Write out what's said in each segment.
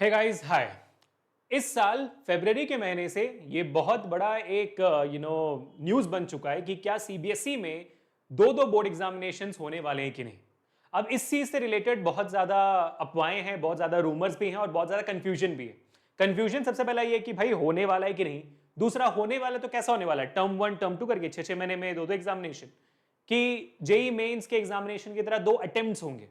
Hey guys hi. इस साल फरवरी के महीने से ये बहुत बड़ा एक न्यूज़ बन चुका है कि क्या सीबीएसई में दो दो बोर्ड एग्जामिनेशंस होने वाले हैं कि नहीं। अब इस चीज से रिलेटेड बहुत ज्यादा अफवाहें हैं, बहुत ज्यादा रूमर्स भी हैं और बहुत ज्यादा कंफ्यूजन भी है। कंफ्यूजन सबसे पहला ये कि भाई होने वाला है कि नहीं, दूसरा होने वाला तो कैसा होने वाला है, टर्म वन टर्म टू करके 6 महीने में दो दो एग्जामिनेशन, कि जेई मेंस के एग्जामिनेशन की तरह दो अटेम्प्ट्स होंगे,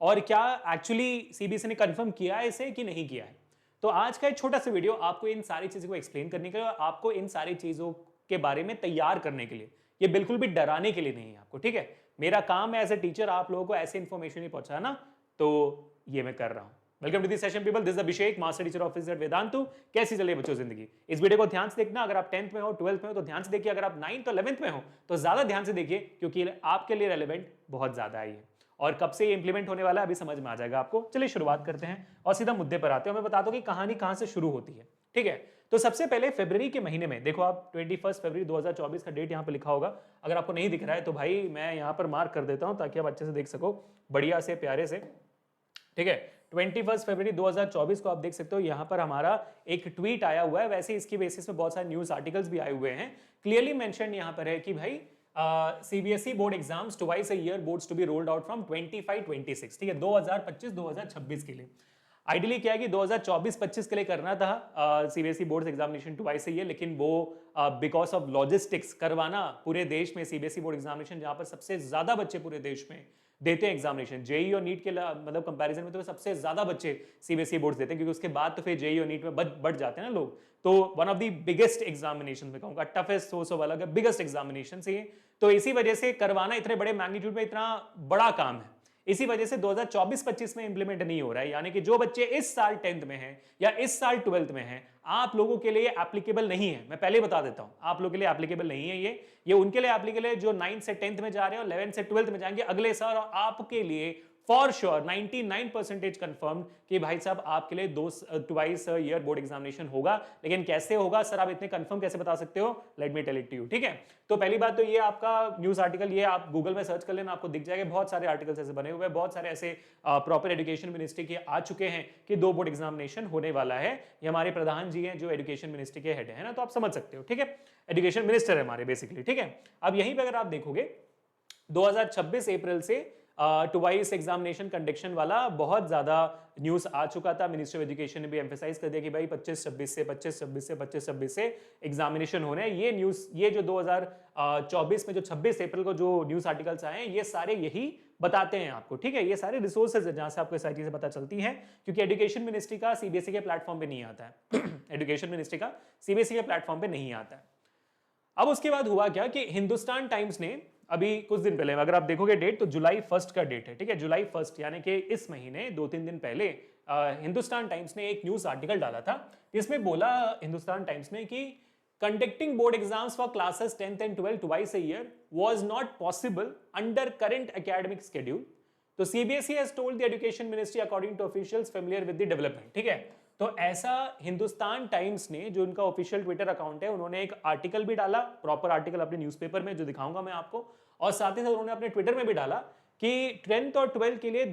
और क्या एक्चुअली सीबीएसई ने कंफर्म किया है इसे कि नहीं किया है। तो आज का एक छोटा सा वीडियो आपको इन सारी चीजों को एक्सप्लेन करने के लिए और आपको इन सारी चीजों के बारे में तैयार करने के लिए, ये बिल्कुल भी डराने के लिए नहीं है आपको, ठीक है। मेरा काम है एज ए टीचर आप लोगों को ऐसे इन्फॉर्मेशन ही पहुंचाना, तो ये मैं कर रहा हूं। Welcome to this session people, this Abhishek, master teacher officer Vedantu. कैसी चल रही है बच्चों जिंदगी? इस वीडियो को ध्यान से देखना। अगर आप 10th में हो, 12th में हो तो ध्यान से देखिए। अगर आप 9th और 11th में हो तो ज्यादा ध्यान से देखिए, क्योंकि आपके लिए रेलेवेंट बहुत ज्यादा है ये। और कब से ये इंप्लीमेंट होने वाला है अभी समझ में आ जाएगा आपको। चलिए शुरुआत करते हैं और सीधा मुद्दे पर आते हैं। मैं बताता हूं कि कहानी कहां से शुरू होती है, ठीक है। तो सबसे पहले फरवरी के महीने में देखो, आप 21 फरवरी 2024 का डेट यहां पर लिखा होगा। अगर आपको नहीं दिख रहा है तो भाई मैं यहां पर मार्क कर देता हूं ताकि आप अच्छे से देख सको, बढ़िया से प्यारे से, ठीक है। 21 फरवरी 2024 को आप देख सकते हो, यहां पर हमारा एक ट्वीट आया हुआ है। वैसे इसकी बेसिस में बहुत सारे न्यूज आर्टिकल्स भी आए हुए हैं। क्लियरली मेंशन यहां पर है कि भाई CBSE board exams twice a year boards to be rolled out from 25-26, ठीक है, 2025-2026 के लिए। आइडियली क्या है कि 2024-25 के लिए करना था CBSE board examination twice a year, लेकिन वो बिकॉज ऑफ लॉजिस्टिक्स करवाना पूरे देश में सीबीएसई बोर्ड एग्जामिनेशन, जहां पर सबसे ज्यादा बच्चे पूरे देश में देते हैं एग्जामिनेशन, जेई और नीट के मतलब कंपैरिजन में तो सबसे ज्यादा बच्चे सीबीएसई बोर्ड देते हैं, क्योंकि उसके बाद तो फिर जेई और नीट में बढ़ जाते हैं ना लोग। तो one of the biggest examination में कहूंगा, टफेस्ट सोर्स ऑफ अलग बिगेस्ट एग्जामिनेशन से, तो इसी वजह से करवाना इतने बड़े मैग्नीट्यूड में इतना बड़ा काम है। इसी वजह से 2024-25 में इंप्लीमेंट नहीं हो रहा है। यानी कि जो बच्चे इस साल 10th में हैं या इस साल 12th में हैं, आप लोगों के लिए एप्लीकेबल नहीं है। मैं पहले बता देता हूं, आप लोगों के लिए एप्लीकेबल नहीं है ये उनके लिए एप्लीकेबल है जो 9th से 10th में जा रहे हैं और 11th से 12th में जाएंगे अगले साल। और आपके लिए फॉर श्योर 99% कंफर्म कि भाई साहब आपके लिए ट्वाइस ईयर बोर्ड एग्जामिनेशन होगा। लेकिन कैसे होगा सर, आप इतने कंफर्म कैसे बता सकते हो? Let me tell it to you, ठीक है। तो पहली बात तो ये आपका न्यूज आर्टिकल, ये आप गूगल में सर्च कर लेना, आपको दिख जाएगा। बहुत सारे आर्टिकल्स ऐसे बने हुए हैं, बहुत सारे ऐसे प्रॉपर एजुकेशन मिनिस्ट्री के आ चुके हैं कि दो बोर्ड एग्जामिनेशन होने वाला है। ये हमारे प्रधान जी हैं जो एजुकेशन मिनिस्ट्री के हेड है ना, तो आप समझ सकते हो, ठीक है। एजुकेशन मिनिस्टर है हमारे बेसिकली, ठीक है। अब यहीं पर अगर आप देखोगे 2026 अप्रैल से ट्वाइस एग्जामिनेशन कंडक्शन वाला बहुत ज्यादा न्यूज आ चुका था। मिनिस्ट्री ऑफ एजुकेशन ने भी एम्फेसाइज कर दिया कि भाई 25-26 से एग्जामिनेशन होने हैं। ये न्यूज, ये जो 2024 में जो 26 अप्रैल को जो न्यूज आर्टिकल्स आए हैं, ये सारे यही बताते हैं आपको, ठीक है। ये सारे रिसोर्सेज है जहां से आपको सारी चीजें पता चलती हैं, क्योंकि एजुकेशन मिनिस्ट्री का सीबीएसई के प्लेटफॉर्म पे नहीं आता है। एजुकेशन मिनिस्ट्री का सीबीएसई के प्लेटफॉर्म पे नहीं आता है। अब उसके बाद हुआ क्या कि हिंदुस्तान टाइम्स ने अभी कुछ दिन पहले, अगर आप देखोगे डेट तो जुलाई 1 का डेट है, ठीक है, जुलाई 1, यानी कि इस महीने 2-3 दिन पहले हिंदुस्तान टाइम्स ने एक न्यूज आर्टिकल डाला था। जिसमें बोला हिंदुस्तान टाइम्स ने कि conducting board exams for classes 10th and 12th twice a year was not possible under current academic schedule. तो CBSE has told the education ministry according to officials familiar with the development, ठीक है। तो ऐसा Hindustan Times ने, जो उनका official Twitter account है, उन्होंने एक आर्टिकल भी डाला, प्रॉपर आर्टिकल अपने न्यूज़पेपर में जो दिखाऊंगा मैं आपको, और साथ ही साथ उन्होंने अपने ट्विटर में भी डाला कि 10th और 12th के लिए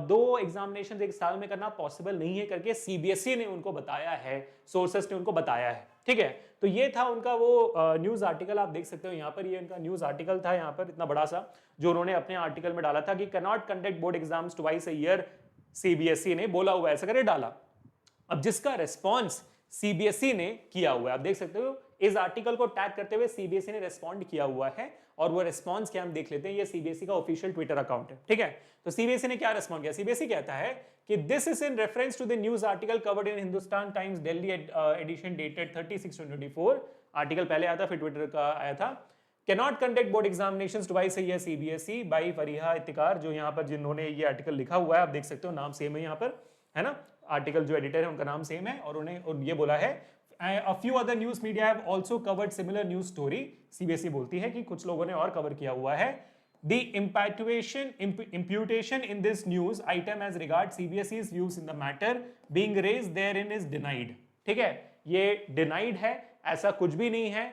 दो एग्जामिनेशन एक साल में करना पॉसिबल नहीं है करके सीबीएसई ने उनको बताया है, सोर्सेस ने उनको बताया है, ठीक है। तो ये था उनका वो न्यूज आर्टिकल, आप देख सकते हो यहाँ पर, ये उनका न्यूज आर्टिकल था यहाँ पर इतना बड़ा सा, जो उन्होंने अपने आर्टिकल में डाला था कि can not conduct board exams twice a year, CBSE ने बोला हुआ ऐसा करे डाला। अब जिसका रेस्पॉन्स सीबीएसई ने किया हुआ है, आप देख सकते हो इस आर्टिकल को टैग करते हुए सीबीएसई ने रेस्पॉन्ड किया हुआ है, और वो रेस्पॉन्स क्या हम देख लेते हैं। ये सीबीएसई का ऑफिशियल ट्विटर अकाउंट है, ठीक है। तो सीबीएसई ने क्या रेस्पॉन्ड किया? सीबीएसई कहता है कि this is in reference to the news article covered in Hindustan Times Delhi edition dated 30/6/2024। Article पहले आया था, फिर ट्विटर का आया था। Cannot conduct board examinations twice a year CBSE by Fariha Iftikhar, जो यहाँ पर जिन्होंने ये आर्टिकल लिखा हुआ है, आप देख सकते हो नाम सेम है यहाँ पर, है ना। आर्टिकल जो एडिटर है उनका नाम सेम है, और उन्हें ये बोला है a few other news media have also covered similar news story। CBSE बोलती है कि कुछ लोगों ने और कवर किया हुआ है। The imputation in this news item as regards CBSE's views in the matter being raised therein is denied। ठीक है, ये denied है, ऐसा कुछ भी नहीं है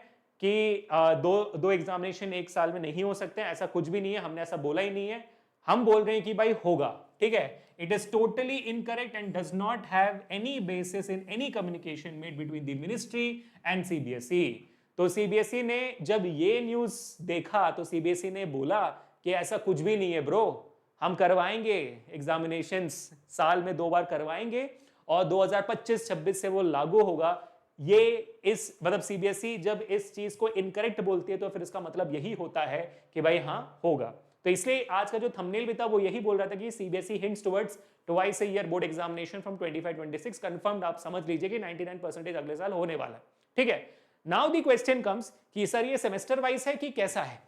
कि दो एग्जामिनेशन एक साल में नहीं हो सकते, ऐसा कुछ भी नहीं है, हमने ऐसा बोला ही नहीं है। हम बोल रहे हैं कि भाई होगा, ठीक है। It is totally incorrect and does not have any basis in any communication made between the ministry and CBSE. तो सीबीएसई ने जब ये न्यूज देखा तो सीबीएसई ने बोला कि ऐसा कुछ भी नहीं है ब्रो, हम करवाएंगे एग्जामिनेशंस, साल में 2 बार करवाएंगे और 2025-26 से वो लागू होगा। ये इस मतलब सीबीएसई जब इस चीज को इनकरेक्ट बोलती है तो फिर इसका मतलब यही होता है कि भाई हाँ होगा। तो इसलिए आज का जो थंबनेल भी था वो यही बोल रहा था कि CBSE hints towards twice a year board examination from 25-26 confirmed. आप समझ लीजिए कि 99% अगले साल होने वाला है। ठीक है, नाउ द क्वेश्चन कम्स कि सर ये सेमेस्टर वाइज है कि कैसा है।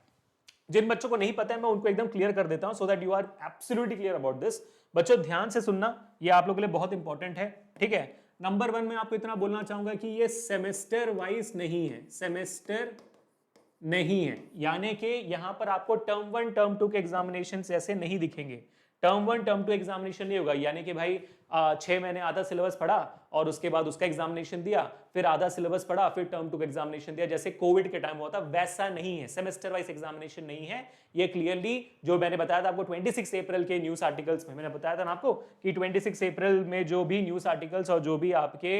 जिन बच्चों को नहीं पता है मैं उनको एकदम क्लियर कर देता हूं so that you are absolutely clear about this. बच्चों ध्यान से सुनना, ये आप लोगों के लिए बहुत इंपॉर्टेंट है। ठीक है, नंबर 1 में आपको इतना बोलना चाहूंगा कि ये सेमेस्टर वाइज नहीं है, सेमेस्टर नहीं है, यानी कि यहां पर आपको टर्म 1 टर्म 2 के एग्जामिनेशन ऐसे नहीं दिखेंगे। टर्म 1 टर्म 2 एग्जामिनेशन नहीं होगा, यानी कि भाई 6 महीने आधा सिलेबस पढ़ा और उसके बाद उसका एग्जामिनेशन दिया, फिर आधा सिलेबस पढ़ा, फिर टर्म 2 का एग्जामिनेशन दिया, जैसे कोविड के टाइम हुआ था, वैसा नहीं है। सेमेस्टर वाइज एग्जामिनेशन नहीं है। ये क्लियरली जो मैंने बताया था आपको 26 अप्रैल के न्यूज आर्टिकल्स में मैंने बताया था ना आपको कि 26 अप्रैल में जो भी न्यूज आर्टिकल्स और जो भी आपके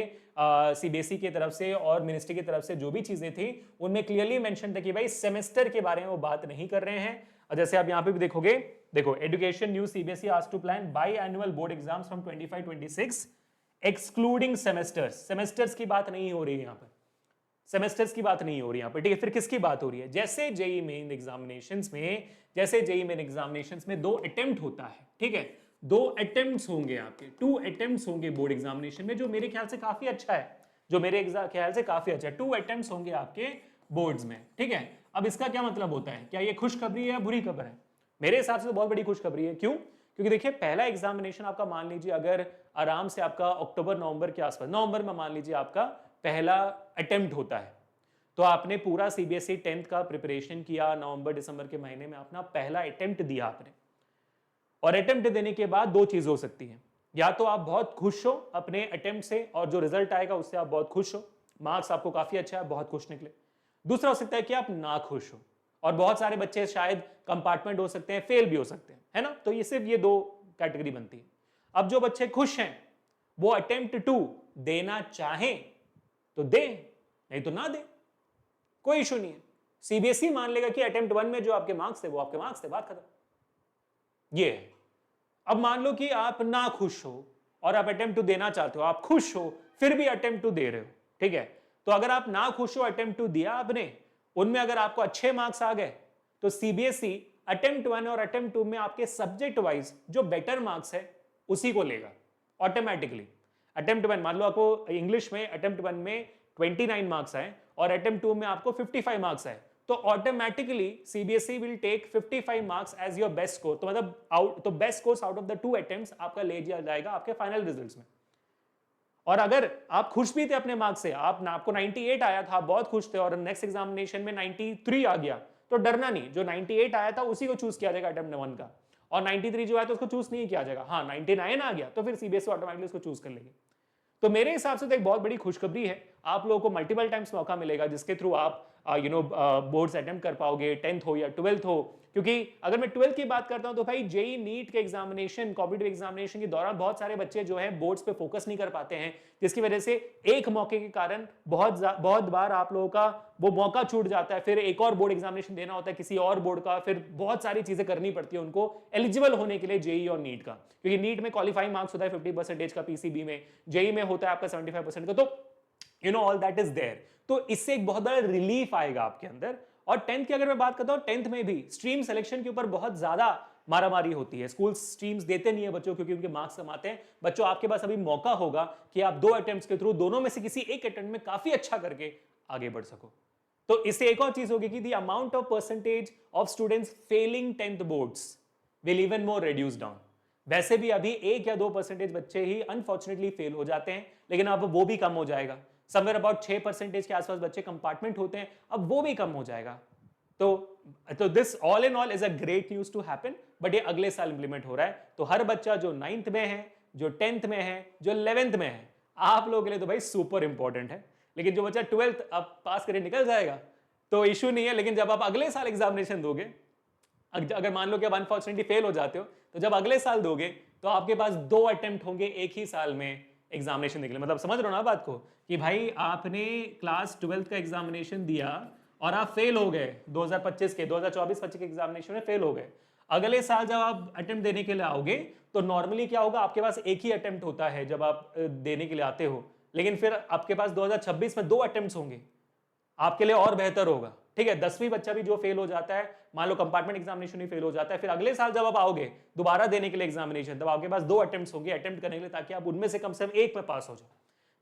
सीबीएसई की तरफ से और मिनिस्ट्री की तरफ से जो भी चीजें थी उनमें क्लियरली मेंशन था कि भाई सेमेस्टर के बारे में वो बात नहीं कर रहे हैं। और जैसे आप यहाँ पे भी देखोगे, देखो education news CBSE asked to plan biannual board exams from 25-26 excluding semesters. Semesters की बात नहीं हो रही है यहाँ पर, सेमेस्टर्स की बात नहीं हो रही यहाँ पर। ठीक है, फिर किसकी बात हो रही है? जैसे जेईई मेन एग्जामिनेशंस में, जैसे जेईई मेन एग्जामिनेशंस में 2 अटेम्प्ट होता है। ठीक है, 2 अटेम्प्ट्स होंगे आपके, 2 अटेम्प्ट्स होंगे बोर्ड एग्जामिनेशन में, जो मेरे ख्याल से काफी अच्छा है, जो मेरे ख्याल से काफी अच्छा है। 2 अटेम्प्ट्स होंगे आपके बोर्ड्स में। ठीक है, अब इसका क्या मतलब होता है? क्या ये खुशखबरी है या बुरी खबर है? मेरे हिसाब से तो बहुत बड़ी खुशखबरी है। क्यों? क्योंकि देखिए पहला एग्जामिनेशन आपका मान लीजिए अगर आराम से आपका अक्टूबर नवंबर के आसपास, नवंबर में मान लीजिए आपका पहला अटेम्प्ट होता है, तो आपने पूरा सीबीएसई 10th का प्रिपरेशन किया, नवंबर दिसंबर के महीने में अपना पहला अटेम्प्ट दिया आपने, और अटेम्प्ट देने के बाद 2 चीज हो सकती है, या तो आप बहुत खुश हो अपने अटेम्प्ट से और जो रिजल्ट आएगा उससे आप बहुत खुश हो, मार्क्स आपको काफी अच्छा है, बहुत खुश निकले। दूसरा हो सकता है कि आप ना खुश हो, और बहुत सारे बच्चे शायद कंपार्टमेंट हो सकते हैं, फेल भी हो सकते हैं, है ना। तो ये सिर्फ ये 2 कैटेगरी बनती है। अब जो बच्चे खुश हैं वो अटेम्प्ट 2 देना चाहें तो दे, नहीं तो ना दे, कोई इशू नहीं है। सीबीएसई मान लेगा कि अटेम्प्ट 1 में जो आपके मार्क्स थे वो आपके मार्क्स थे, बात खत्म। ये है। अब मान लो कि आप ना खुश हो और आप अटेम्प्ट 2 देना चाहते हो, आप खुश हो फिर भी अटेम्प्ट 2 दे रहे हो। ठीक है, तो अगर आप ना खुश हो, अटेम्प्ट 2 दिया आपने, उनमें अगर आपको अच्छे मार्क्स आ गए तो सीबीएसई अटेम्प्ट 1 और अटेम्प्ट 2 में आपके सब्जेक्ट वाइज जो बेटर मार्क्स है उसी को लेगा ऑटोमेटिकली। अटेम्प्ट 1 मान लो आपको इंग्लिश में अटेम्प्ट 1 में 29 मार्क्स आए और अटेम्प्ट 2 में आपको 55 मार्क्स आए, तो automatically CBSE will take 55 marks as your best score. तो मतलब तो best scores out of the 2 attempts आपका ले दिया जाएगा आपके फाइनल रिजल्ट्स में। और अगर आप खुश भी थे अपने मार्क्स से, आपको 98 आया था, आप बहुत खुश थे, और नेक्स्ट एग्जामिनेशन में 93 आ गया, तो डरना नहीं, जो 98 आया था उसी को चूज किया जाएगा अटेम्प्ट 1 का, और 93 जो आया तो उसको चूज नहीं किया जाएगा। हाँ 99 आ गया तो फिर सीबीएसई ऑटोमेटिकली उसको चूज कर लेगी। तो मेरे हिसाब से तो एक बहुत बड़ी खुशखबरी है, आप लोगों को मल्टीपल टाइम्स मौका मिलेगा जिसके थ्रू आप बोर्ड्स अटेम्प्ट कर पाओगे, 10th हो या 12th हो। क्योंकि अगर मैं 12th की बात करता हूं तो भाई जेईई नीट के एग्जामिनेशन, कॉम्पिटिटिव एग्जामिनेशन के दौरान बहुत सारे बच्चे जो है बोर्ड्स पे फोकस नहीं कर पाते हैं, जिसकी वजह से एक मौके के कारण बहुत बार आप लोगों का वो मौका छूट जाता है, फिर एक और बोर्ड एग्जामिनेशन देना होता है किसी और बोर्ड का, फिर बहुत सारी चीजें करनी पड़ती है उनको एलिजिबल होने के लिए जेईई और नीट का। क्योंकि नीट में क्वालिफाइंग मार्क्स होता है 50% का पीसीबी में, जेईई में होता है आपका 75% का, तो ऑल दैट इज देयर। तो इससे एक बहुत बड़ा रिलीफ आएगा आपके अंदर। और 10th की अगर मैं बात करता हूं, 10th में भी स्ट्रीम सिलेक्शन के ऊपर बहुत ज्यादा मारामारी होती है, स्कूल स्ट्रीम्स देते नहीं है बच्चों क्योंकि उनके मार्क्स कम आते हैं। बच्चों आपके पास अभी मौका होगा कि आप 2 अटेम्प्ट्स के थ्रू दोनों में से किसी एक अटेम्प्ट में काफी अच्छा करके आगे बढ़ सको। तो इससे एक और चीज होगी कि the amount of percentage of students failing 10th boards will even more reduce down. वैसे भी अभी 1 या 2% बच्चे ही अनफॉर्चुनेटली फेल हो जाते हैं, लेकिन अब वो भी कम हो जाएगा। समवेयर अबाउट 6% के आसपास बच्चे कंपार्टमेंट होते हैं, अब वो भी कम हो जाएगा। तो this all in all is a great news to happen, but ये अगले साल इंप्लीमेंट हो रहा है। तो हर बच्चा जो 9th में है, जो 10th में है, जो 11th में है, आप लोगों के लिए तो भाई सुपर इंपॉर्टेंट है। लेकिन जो बच्चा 12th अब पास करके निकल जाएगा तो इशू नहीं है, लेकिन जब आप अगले साल एग्जामिनेशन दोगे, अगर मान लो कि आप अनफॉर्चुनेटली फेल हो जाते हो, तो जब अगले साल दोगे तो आपके पास 2 अटेम्प्ट होंगे एक ही साल में एग्जामिनेशन देने के लिए। मतलब समझ रहे हो ना बात को, कि भाई आपने क्लास 12th का एग्जामिनेशन दिया और आप फेल हो गए 2025 के 2024-25 के एग्जामिनेशन में फेल हो गए। अगले साल जब आप अटेम्प्ट देने के लिए आओगे तो नॉर्मली क्या होगा, आपके पास एक ही अटेम्प्ट होता है जब आप देने के लिए आते हो, लेकिन फिर आपके पास 2026 में 2 अटेम्प्ट्स होंगे, आपके लिए और बेहतर होगा। ठीक है, 10वीं बच्चा भी जो फेल हो जाता है, मान लो कंपार्टमेंट एग्जामिनेशन ही फेल हो जाता है, फिर अगले साल जब आप आओगे दोबारा देने के लिए एग्जामिनेशन, तब आपके पास 2 अटेम्प्ट्स होंगे अटेम्प्ट करने के लिए, ताकि आप उनमें से कम एक में पास हो जाओ।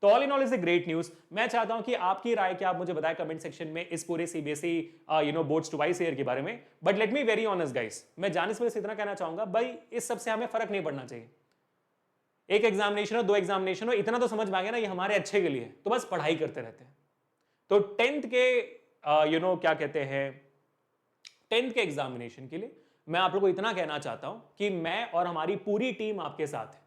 तो all in all is a great news. मैं चाहता हूं कि आपकी राय क्या आप मुझे बताएं कमेंट सेक्शन में इस पूरे सीबीएसई बोर्ड्स ट्वाइस ईयर के बारे में। But let me very honest guys, मैं जाने से पहले इतना कहना चाहूंगा, भाई इस सबसे हमें फर्क नहीं पड़ना चाहिए। एक एग्जामिनेशन हो, 2 एग्जामिनेशन हो, इतना तो समझ में आ गया ना, ये हमारे अच्छे के लिए, तो बस पढ़ाई करते रहते हैं। तो 10th के क्या कहते हैं 10th के एग्जामिनेशन के लिए मैं आप लोगों को इतना कहना चाहता हूं कि मैं और हमारी पूरी टीम आपके साथ है।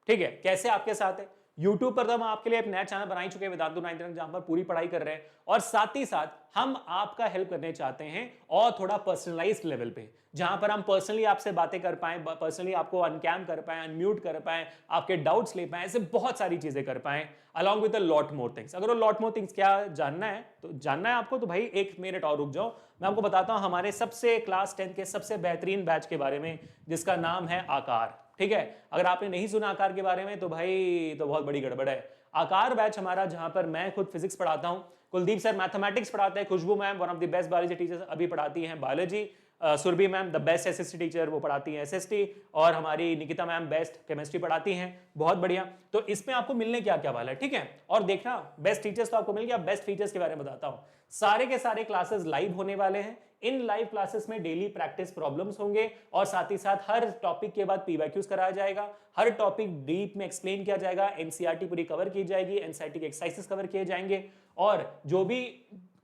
ठीक है, कैसे आपके साथ है? YouTube पर तो हम आपके लिए एक नया चैनल बना ही चुके हैं, वेदांतु 9 जहां पर पूरी पढ़ाई कर रहे हैं, और साथ ही साथ हम आपका हेल्प करने चाहते हैं और थोड़ा पर्सनलाइज्ड लेवल पे, जहां पर हम पर्सनली आपसे बातें कर पाएं, पर्सनली आपको अनकैम कर पाएं, अनम्यूट कर पाएं, आपके डाउट्स ले पाएं, ऐसे बहुत सारी चीजें कर पाएं, along with a lot more things. अगर वो लॉट मोर थिंग्स क्या जानना है आपको, तो भाई 1 मिनट और रुक जाओ, मैं आपको बताता हूं हमारे सबसे क्लास 10 के सबसे बेहतरीन बैच के बारे में, जिसका नाम है आकार। ठीक है, अगर आपने नहीं सुना आकार के बारे में तो भाई तो बहुत बड़ी गड़बड़ है। आकार बैच हमारा, जहां पर मैं खुद फिजिक्स पढ़ाता हूं, कुलदीप सर मैथमेटिक्स पढ़ाते हैं, Khushboo ma'am one of the best biology teachers अभी पढ़ाती हैं biology, Surabhi ma'am the best SST teacher, वो पढ़ाती हैं एसएसटी, और हमारी निकिता मैम बेस्ट केमिस्ट्री पढ़ाती हैं, बहुत बढ़िया। तो इसमें आपको मिलने क्या क्या वाला है, ठीक है, और देखना बेस्ट टीचर्स तो आपको मिल गया, बेस्ट फीचर्स के बारे में बताता हूं। सारे के सारे क्लासेस लाइव होने वाले हैं। इन लाइव क्लासेस में डेली प्रैक्टिस प्रॉब्लम्स होंगे, और साथ ही साथ हर टॉपिक के बाद पीवाईक्यूज कराया जाएगा, हर टॉपिक डीप में एक्सप्लेन किया जाएगा, एनसीईआरटी पूरी कवर की जाएगी, एनसीईआरटी के एक्सरसाइजेस कवर किए जाएंगे, और जो भी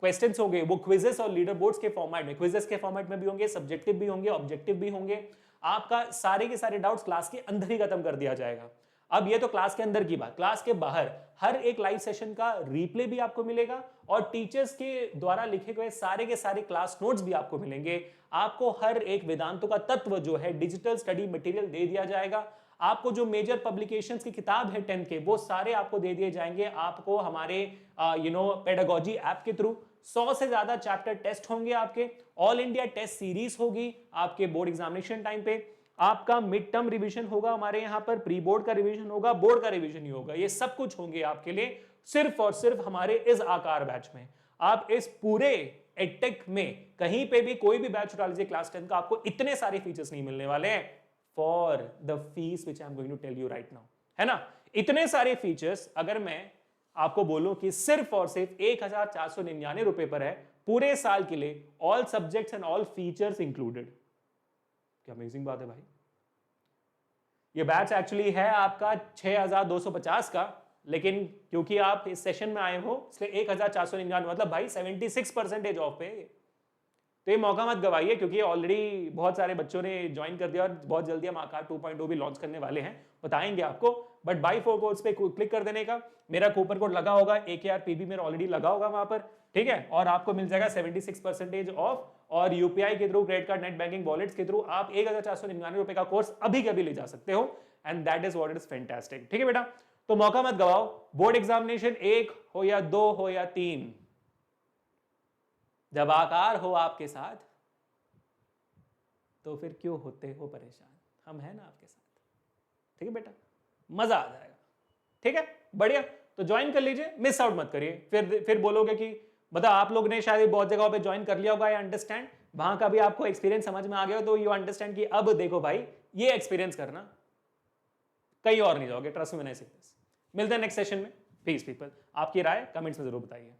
क्वेश्चंस होंगे वो क्विजेस और लीडर बोर्ड्स के फॉर्मेट में, क्विजेस के फॉर्मेट में भी होंगे, सब्जेक्टिव भी होंगे, ऑब्जेक्टिव भी होंगे। आपका सारे के सारे डाउट्स क्लास के अंदर ही खत्म कर दिया जाएगा। अब ये तो क्लास के अंदर की बात, क्लास के बाहर हर एक लाइव सेशन का रिप्ले भी आपको मिलेगा, और टीचर्स के द्वारा लिखे गए सारे के सारे क्लास नोट्स भी आपको मिलेंगे। आपको हर एक वेदांतों का तत्व जो है डिजिटल स्टडी मटेरियल दे दिया जाएगा। आपको जो मेजर पब्लिकेशंस की किताब है 10th के, वो सारे आपको दे दिए जाएंगे। आपको हमारे पेडागोजी ऐप के थ्रू 100 से ज्यादा चैप्टर टेस्ट होंगे, आपके ऑल इंडिया टेस्ट सीरीज होगी आपके बोर्ड एग्जामिनेशन टाइम पे। आपका मिड टर्म रिवीजन होगा हमारे यहाँ पर, प्री बोर्ड का रिवीजन होगा, बोर्ड का रिवीजन ही होगा, ये सब कुछ होंगे आपके लिए सिर्फ और सिर्फ हमारे इस आकार बैच में। आप इस पूरे एडटेक में कहीं पे भी कोई भी बैच उठा लीजिए क्लास 10 का, आपको इतने सारे फीचर्स नहीं मिलने वाले हैं for the fees which I am going to tell you right now, है ना। इतने सारे फीचर्स अगर मैं आपको बोलूं कि सिर्फ और सिर्फ 1499 रुपए पर है पूरे साल के लिए, all subjects and all features included. क्या अमेजिंग बात है भाई। ये बैच एक्चुअली है आपका 6250 का, लेकिन क्योंकि आप इस सेशन में आए हो इसलिए 1499, मतलब भाई 76% ऑफ पे। तो ये मौका मत गवाइए, क्योंकि ऑलरेडी बहुत सारे बच्चों ने ज्वाइन कर दिया, और बहुत जल्दी हम आकार 2.0 भी लॉन्च करने वाले हैं, बताएंगे आपको। बट बाई 4 कोड्स पे क्लिक कर देने का, मेरा कूपन कोड लगा होगा AKRPB, मेरा ऑलरेडी लगा होगा वहां पर, ठीक है, और आपको मिल जाएगा 76% ऑफ, और यूपीआई के through, credit card, net banking, wallets के थ्रू आप 1499 रुपए का कोर्स अभी कभी ले जा सकते हो, and that is what is fantastic. ठीक है बेटा, तो मौका मत गवाओ। बोर्ड एग्जामिनेशन 1 हो या 2 हो या 3, जब आकार हो आपके साथ तो फिर क्यों होते हो परेशान, हम हैं ना आपके साथ। ठीक है बेटा, मजा आ जाएगा। ठीक है, बढ़िया, तो ज्वाइन कर लीजिए, मिस आउट मत करिए। फिर बोलोगे कि मतलब आप लोग ने शायद बहुत जगहों पे ज्वाइन कर लिया होगा, आई अंडरस्टैंड, वहां का भी आपको एक्सपीरियंस समझ में आ गया, तो यू अंडरस्टैंड कि अब देखो भाई ये एक्सपीरियंस करना, कहीं और नहीं जाओगे, ट्रस्ट में नहीं सकते। मिलते हैं नेक्स्ट सेशन में। पीस पीपल, आपकी राय कमेंट्स में जरूर बताइए।